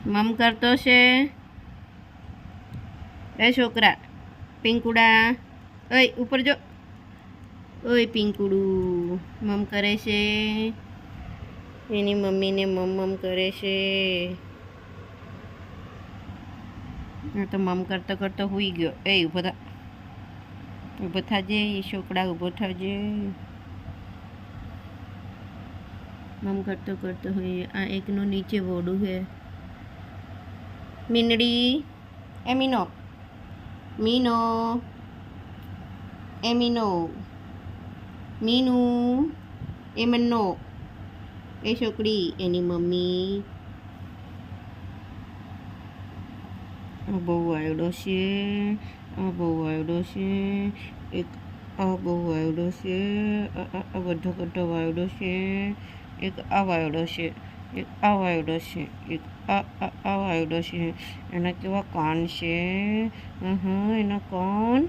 મમ કરતો છે એ છોકરા પિંકુડા ઓય ઉપર જો ઓય પિંકુડું મમ કરે છે એની મમ્મીને મમ કરે છે તો મમ કરતો કરતો હુઈ ગયો એ ઊભો થાજે એ છોકરા ઊભો થાજે મમ કરતો કરતો હોય આ એકનું નીચે વોડું છે મીનડી એ મીનો એ મીનું એ મન્નો એ છોકરી એની મમ્મી બહુ વાયડો છે એક આ બહુ વાયડો છે આ બધો વાયડો છે એક આ વાયડો છે એક આ વાયડો છે એક આ વાયડો છે એના કેવા કાન છે એના કાન